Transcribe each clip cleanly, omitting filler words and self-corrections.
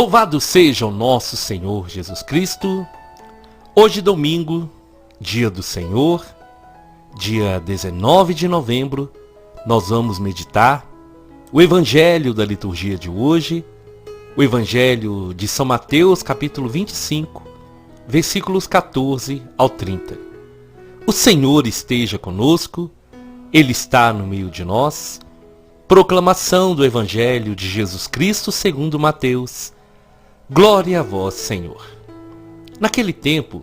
Louvado seja o nosso Senhor Jesus Cristo. Hoje domingo, dia do Senhor, dia 19 de novembro, nós vamos meditar o Evangelho da liturgia de hoje, o Evangelho de São Mateus, capítulo 25, versículos 14 ao 30. O Senhor esteja conosco, Ele está no meio de nós. Proclamação do Evangelho de Jesus Cristo segundo Mateus. Glória a vós, Senhor. Naquele tempo,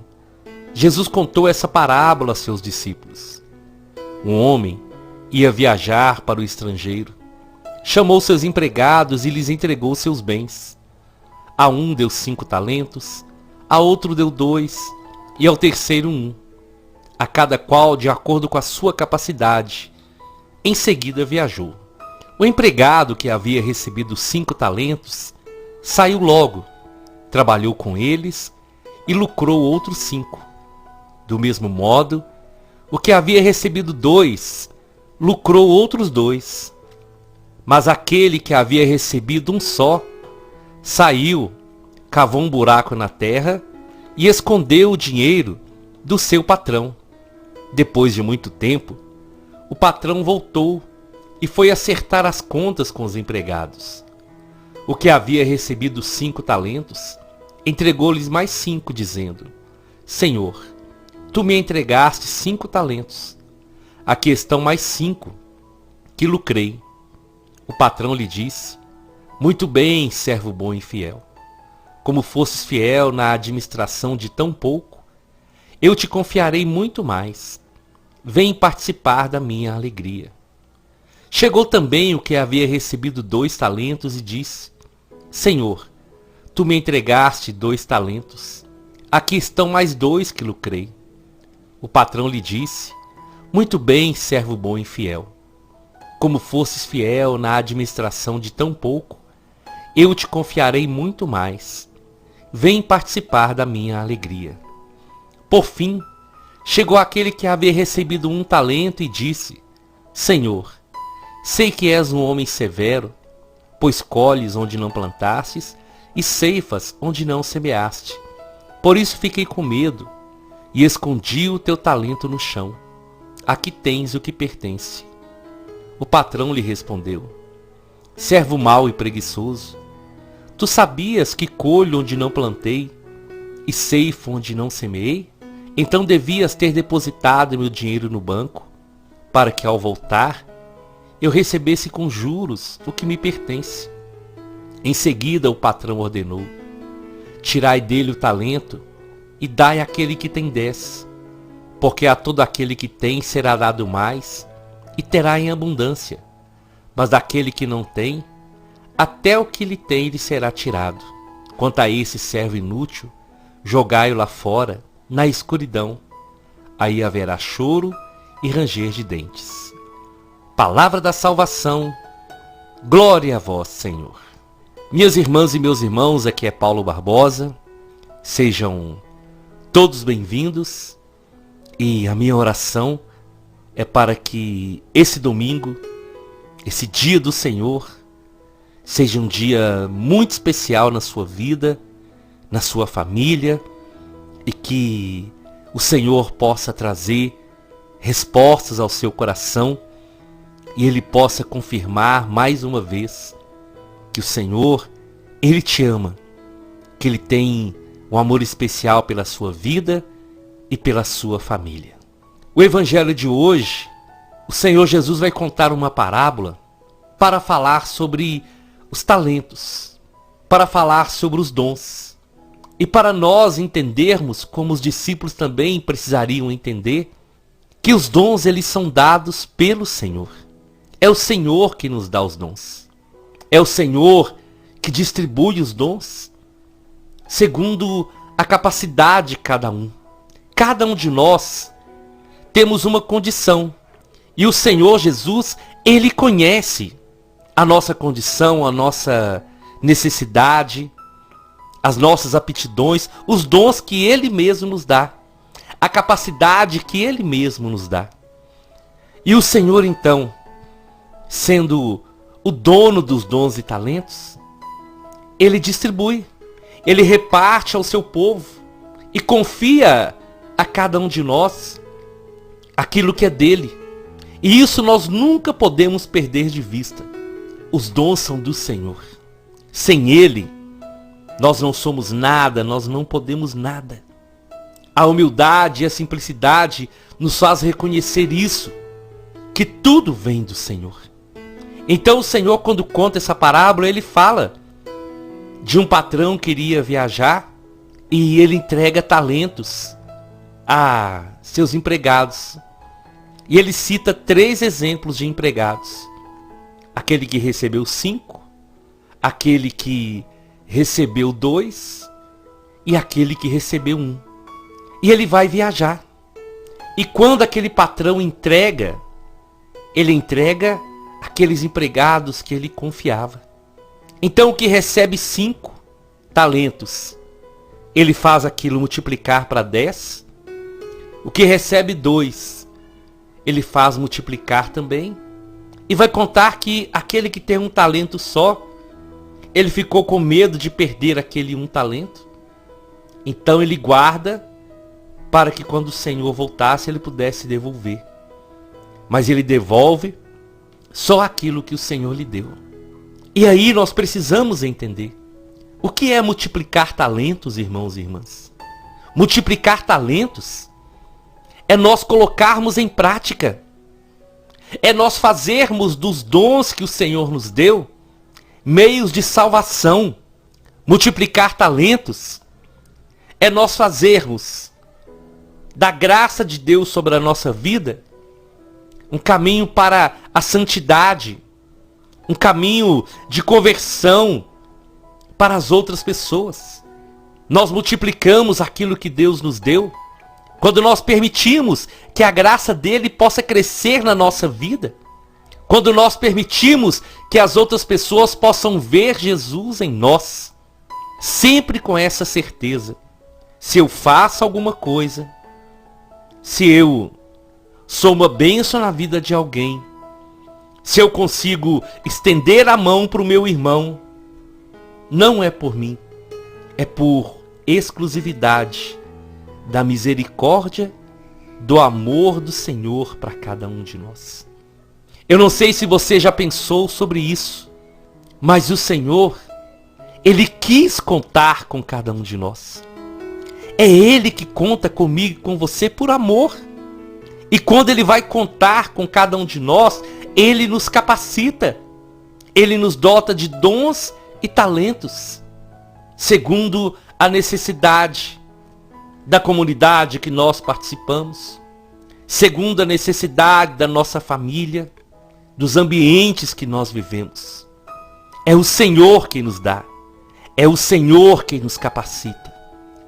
Jesus contou essa parábola a seus discípulos. Um homem ia viajar para o estrangeiro. Chamou seus empregados e lhes entregou seus bens. A um deu 5 talentos, a outro deu 2 e ao terceiro 1. A cada qual de acordo com a sua capacidade. Em seguida viajou. O empregado que havia recebido 5 talentos saiu logo, trabalhou com eles e lucrou outros 5. Do mesmo modo, o que havia recebido 2 lucrou outros 2. Mas aquele que havia recebido 1 só saiu, cavou um buraco na terra e escondeu o dinheiro do seu patrão. Depois de muito tempo, o patrão voltou e foi acertar as contas com os empregados. O que havia recebido 5 talentos, entregou-lhes mais 5, dizendo: Senhor, tu me entregaste 5 talentos. Aqui estão mais 5, que lucrei. O patrão lhe disse: Muito bem, servo bom e fiel. Como fosses fiel na administração de tão pouco, eu te confiarei muito mais. Vem participar da minha alegria. Chegou também o que havia recebido 2 talentos e disse: Senhor, tu me entregaste 2 talentos. Aqui estão mais 2 que lucrei. O patrão lhe disse: Muito bem, servo bom e fiel. Como fosses fiel na administração de tão pouco, eu te confiarei muito mais. Vem participar da minha alegria. Por fim, chegou aquele que havia recebido 1 talento e disse: Senhor, sei que és um homem severo, pois colhes onde não plantastes e ceifas onde não semeaste. Por isso fiquei com medo e escondi o teu talento no chão. Aqui tens o que pertence. O patrão lhe respondeu: Servo mau e preguiçoso, tu sabias que colho onde não plantei e ceifo onde não semeei? Então devias ter depositado meu dinheiro no banco, para que ao voltar eu recebesse com juros o que me pertence. Em seguida o patrão ordenou: Tirai dele o talento e dai àquele que tem 10, porque a todo aquele que tem será dado mais e terá em abundância, mas daquele que não tem, até o que lhe tem lhe será tirado. Quanto a esse servo inútil, jogai-o lá fora, na escuridão. Aí haverá choro e ranger de dentes. Palavra da salvação. Glória a vós, Senhor. Minhas irmãs e meus irmãos, aqui é Paulo Barbosa. Sejam todos bem-vindos. E a minha oração é para que esse domingo, esse dia do Senhor, seja um dia muito especial na sua vida, na sua família, e que o Senhor possa trazer respostas ao seu coração e Ele possa confirmar mais uma vez que o Senhor, Ele te ama, que Ele tem um amor especial pela sua vida e pela sua família. O Evangelho de hoje, o Senhor Jesus vai contar uma parábola para falar sobre os talentos, para falar sobre os dons. E para nós entendermos, como os discípulos também precisariam entender, que os dons eles são dados pelo Senhor. É o Senhor que nos dá os dons. É o Senhor que distribui os dons segundo a capacidade de cada um. Cada um de nós temos uma condição. E o Senhor Jesus, Ele conhece a nossa condição, a nossa necessidade, as nossas aptidões, os dons que Ele mesmo nos dá, a capacidade que Ele mesmo nos dá. E o Senhor, então, sendo o dono dos dons e talentos, ele distribui, ele reparte ao seu povo e confia a cada um de nós aquilo que é dele. E isso nós nunca podemos perder de vista. Os dons são do Senhor. Sem ele, nós não somos nada, nós não podemos nada. A humildade e a simplicidade nos faz reconhecer isso, que tudo vem do Senhor. Então o Senhor, quando conta essa parábola, ele fala de um patrão que iria viajar e ele entrega talentos a seus empregados. E ele cita 3 exemplos de empregados. Aquele que recebeu 5, aquele que recebeu 2 e aquele que recebeu 1. E ele vai viajar. E quando aquele patrão entrega, ele entrega aqueles empregados que ele confiava. Então o que recebe 5 talentos, ele faz aquilo multiplicar para 10. O que recebe 2, ele faz multiplicar também. E vai contar que aquele que tem 1 talento só, ele ficou com medo de perder aquele 1 talento. Então ele guarda para que quando o Senhor voltasse ele pudesse devolver. Mas ele devolve só aquilo que o Senhor lhe deu. E aí nós precisamos entender. O que é multiplicar talentos, irmãos e irmãs? Multiplicar talentos é nós colocarmos em prática. É nós fazermos dos dons que o Senhor nos deu meios de salvação. Multiplicar talentos é nós fazermos da graça de Deus sobre a nossa vida um caminho para a santidade, um caminho de conversão para as outras pessoas. Nós multiplicamos aquilo que Deus nos deu quando nós permitimos que a graça dele possa crescer na nossa vida. Quando nós permitimos que as outras pessoas possam ver Jesus em nós. Sempre com essa certeza. Se eu faço alguma coisa, se eu sou uma bênção na vida de alguém, se eu consigo estender a mão para o meu irmão, não é por mim, é por exclusividade da misericórdia, do amor do Senhor para cada um de nós. Eu não sei se você já pensou sobre isso, mas o Senhor, ele quis contar com cada um de nós. É ele que conta comigo e com você por amor. E quando ele vai contar com cada um de nós, ele nos capacita. Ele nos dota de dons e talentos, segundo a necessidade da comunidade que nós participamos, segundo a necessidade da nossa família, dos ambientes que nós vivemos. É o Senhor quem nos dá. É o Senhor quem nos capacita.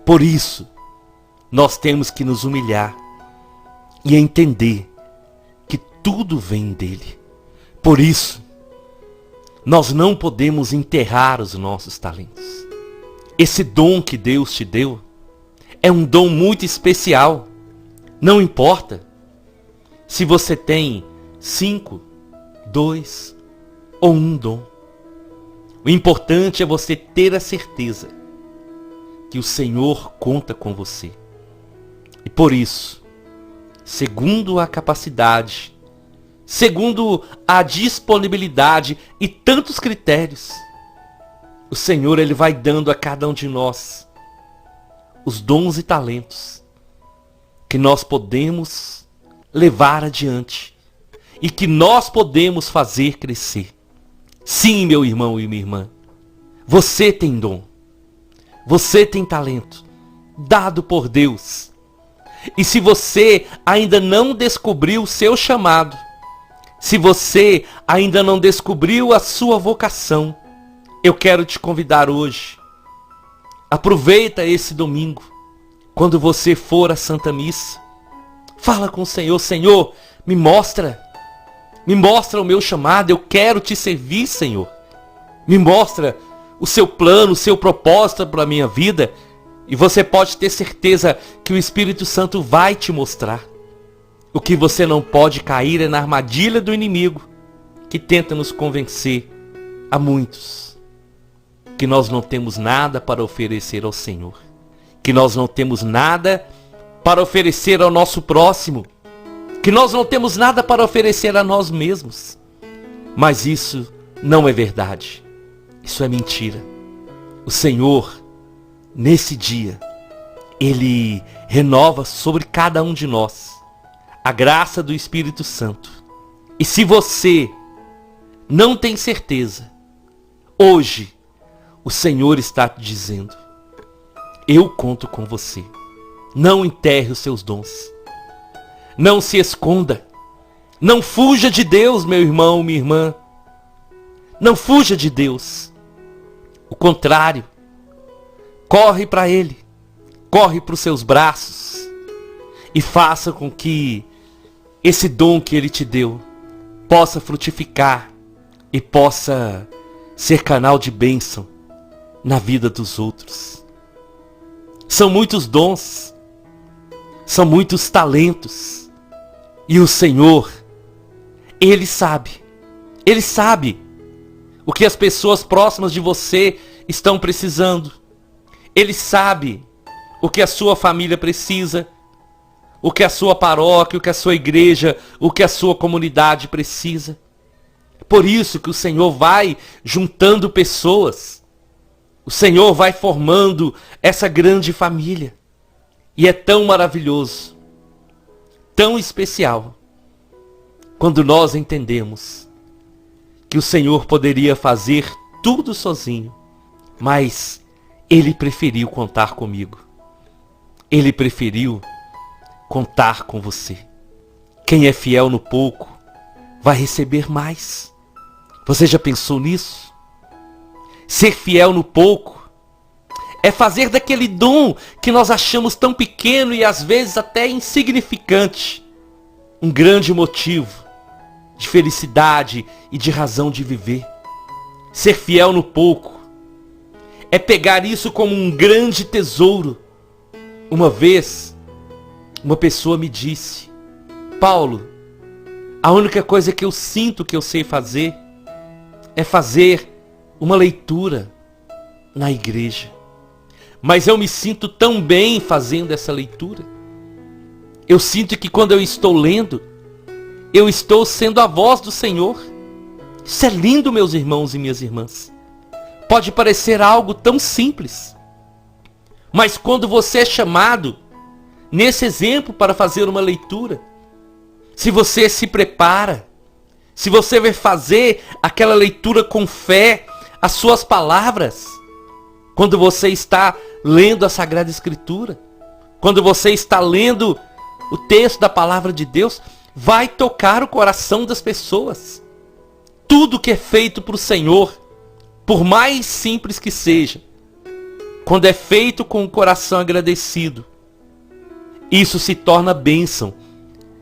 Por isso, nós temos que nos humilhar e entender que tudo vem dele. Por isso, nós não podemos enterrar os nossos talentos. Esse dom que Deus te deu é um dom muito especial. Não importa se você tem 5, 2 ou 1 dom. O importante é você ter a certeza que o Senhor conta com você. E por isso, segundo a capacidade, segundo a disponibilidade e tantos critérios, o Senhor ele vai dando a cada um de nós os dons e talentos que nós podemos levar adiante e que nós podemos fazer crescer. Sim, meu irmão e minha irmã, você tem dom, você tem talento, dado por Deus. E se você ainda não descobriu o seu chamado, se você ainda não descobriu a sua vocação, eu quero te convidar hoje. Aproveita esse domingo, quando você for à Santa Missa. Fala com o Senhor: Senhor, me mostra o meu chamado, eu quero te servir, Senhor. Me mostra o seu plano, o seu propósito para a minha vida. E você pode ter certeza que o Espírito Santo vai te mostrar. O que você não pode cair é na armadilha do inimigo, que tenta nos convencer a muitos que nós não temos nada para oferecer ao Senhor, que nós não temos nada para oferecer ao nosso próximo, que nós não temos nada para oferecer a nós mesmos. Mas isso não é verdade. Isso é mentira. O Senhor, nesse dia, Ele renova sobre cada um de nós a graça do Espírito Santo. E se você não tem certeza, hoje o Senhor está te dizendo: eu conto com você. Não enterre os seus dons. Não se esconda. Não fuja de Deus, meu irmão, minha irmã. Não fuja de Deus. O contrário, corre para Ele. Corre para os seus braços. E faça com que esse dom que Ele te deu possa frutificar e possa ser canal de bênção na vida dos outros. São muitos dons, são muitos talentos, e o Senhor, Ele sabe o que as pessoas próximas de você estão precisando. Ele sabe o que a sua família precisa, o que a sua paróquia, o que a sua igreja, o que a sua comunidade precisa. Por isso que o Senhor vai juntando pessoas. O Senhor vai formando essa grande família. E é tão maravilhoso, tão especial, quando nós entendemos que o Senhor poderia fazer tudo sozinho, mas Ele preferiu contar comigo. Ele preferiu contar com você. Quem é fiel no pouco vai receber mais. Você já pensou nisso? Ser fiel no pouco é fazer daquele dom que nós achamos tão pequeno e às vezes até insignificante um grande motivo de felicidade e de razão de viver. Ser fiel no pouco é pegar isso como um grande tesouro. Uma vez, uma pessoa me disse: Paulo, a única coisa que eu sinto que eu sei fazer é fazer uma leitura na igreja. Mas eu me sinto tão bem fazendo essa leitura. Eu sinto que quando eu estou lendo, eu estou sendo a voz do Senhor. Isso é lindo, meus irmãos e minhas irmãs. Pode parecer algo tão simples, mas quando você é chamado, nesse exemplo, para fazer uma leitura, se você se prepara, se você vai fazer aquela leitura com fé, as suas palavras, quando você está lendo a Sagrada Escritura, quando você está lendo o texto da Palavra de Deus, vai tocar o coração das pessoas. Tudo que é feito para o Senhor, por mais simples que seja, quando é feito com o coração agradecido, isso se torna bênção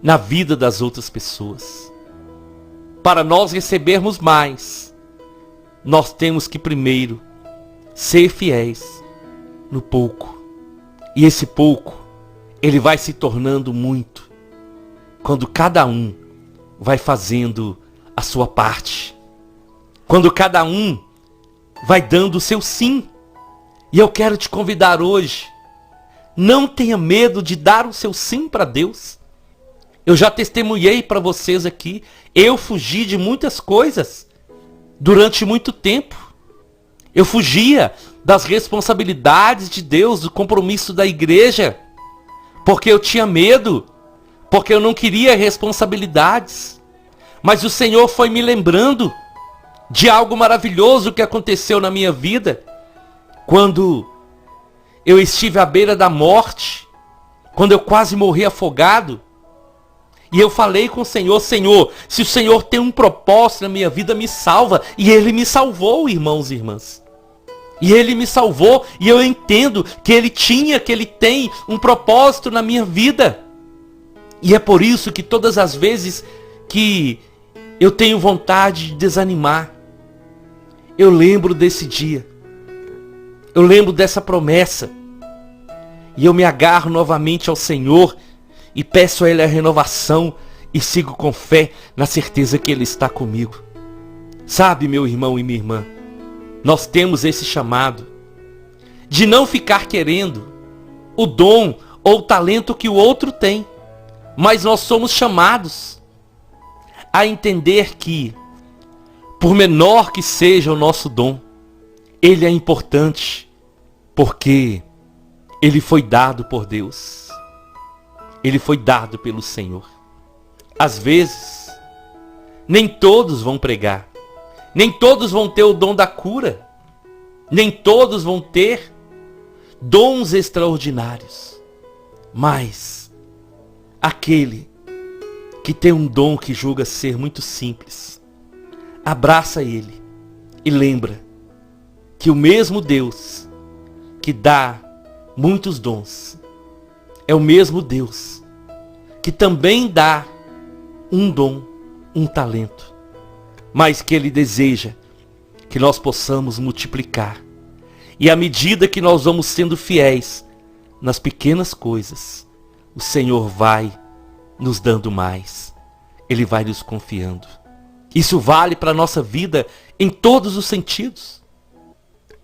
na vida das outras pessoas. Para nós recebermos mais, nós temos que primeiro ser fiéis no pouco. E esse pouco, ele vai se tornando muito quando cada um vai fazendo a sua parte. Quando cada um vai dando o seu sim. E eu quero te convidar hoje, não tenha medo de dar o seu sim para Deus. Eu já testemunhei para vocês aqui, eu fugi de muitas coisas durante muito tempo. Eu fugia das responsabilidades de Deus, do compromisso da igreja, porque eu tinha medo, porque eu não queria responsabilidades. Mas o Senhor foi me lembrando de algo maravilhoso que aconteceu na minha vida, quando eu estive à beira da morte, quando eu quase morri afogado. E eu falei com o Senhor: Senhor, se o Senhor tem um propósito na minha vida, me salva. E Ele me salvou, irmãos e irmãs. E Ele me salvou, e eu entendo que Ele tem um propósito na minha vida. E é por isso que todas as vezes que eu tenho vontade de desanimar, eu lembro desse dia. Eu lembro dessa promessa. E eu me agarro novamente ao Senhor e peço a Ele a renovação e sigo com fé na certeza que Ele está comigo. Sabe, meu irmão e minha irmã, nós temos esse chamado de não ficar querendo o dom ou o talento que o outro tem, mas nós somos chamados a entender que, por menor que seja o nosso dom, ele é importante, porque ele foi dado por Deus. Ele foi dado pelo Senhor. Às vezes, nem todos vão pregar. Nem todos vão ter o dom da cura. Nem todos vão ter dons extraordinários. Mas, aquele que tem um dom que julga ser muito simples, abraça ele e lembra que o mesmo Deus que dá muitos dons é o mesmo Deus que também dá um dom, um talento, mas que Ele deseja que nós possamos multiplicar. E à medida que nós vamos sendo fiéis nas pequenas coisas, o Senhor vai nos dando mais. Ele vai nos confiando. Isso vale para a nossa vida em todos os sentidos.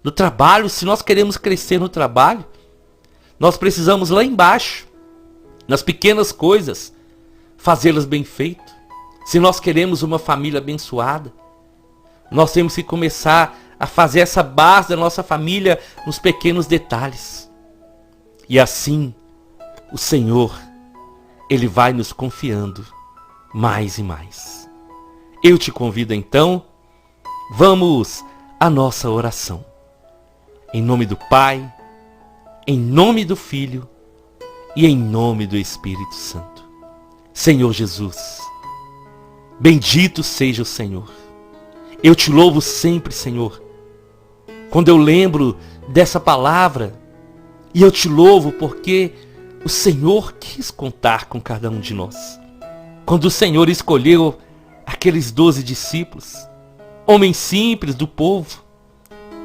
No trabalho, se nós queremos crescer no trabalho, nós precisamos lá embaixo, nas pequenas coisas, fazê-las bem feito. Se nós queremos uma família abençoada, nós temos que começar a fazer essa base da nossa família nos pequenos detalhes. E assim, o Senhor, Ele vai nos confiando mais e mais. Eu te convido então, vamos à nossa oração. Em nome do Pai, em nome do Filho e em nome do Espírito Santo. Senhor Jesus, bendito seja o Senhor. Eu te louvo sempre, Senhor, quando eu lembro dessa palavra, e eu te louvo porque o Senhor quis contar com cada um de nós. Quando o Senhor escolheu aqueles 12 discípulos, homens simples do povo,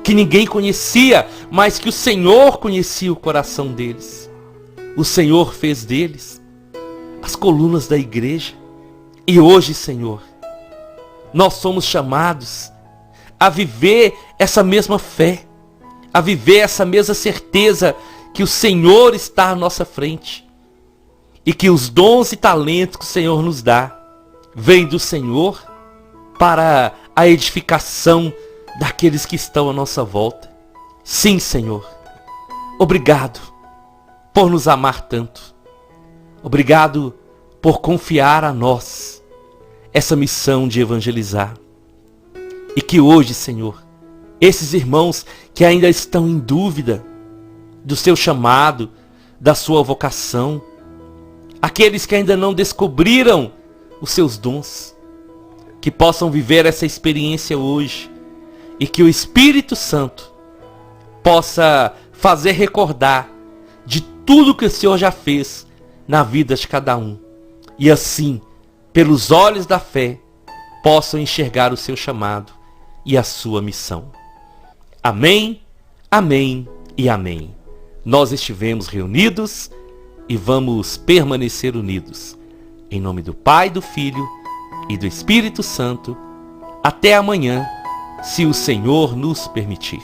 que ninguém conhecia, mas que o Senhor conhecia o coração deles. O Senhor fez deles as colunas da igreja. E hoje, Senhor, nós somos chamados a viver essa mesma fé, a viver essa mesma certeza que o Senhor está à nossa frente e que os dons e talentos que o Senhor nos dá vêm do Senhor para a edificação daqueles que estão à nossa volta. Sim, Senhor, obrigado por nos amar tanto. Obrigado por confiar a nós essa missão de evangelizar. E que hoje, Senhor, esses irmãos que ainda estão em dúvida do seu chamado, da sua vocação, aqueles que ainda não descobriram os seus dons, que possam viver essa experiência hoje e que o Espírito Santo possa fazer recordar de tudo que o Senhor já fez na vida de cada um. E assim, pelos olhos da fé, possam enxergar o seu chamado e a sua missão. Amém, amém e amém. Nós estivemos reunidos e vamos permanecer unidos. Em nome do Pai, do Filho e do Espírito Santo. Até amanhã, se o Senhor nos permitir.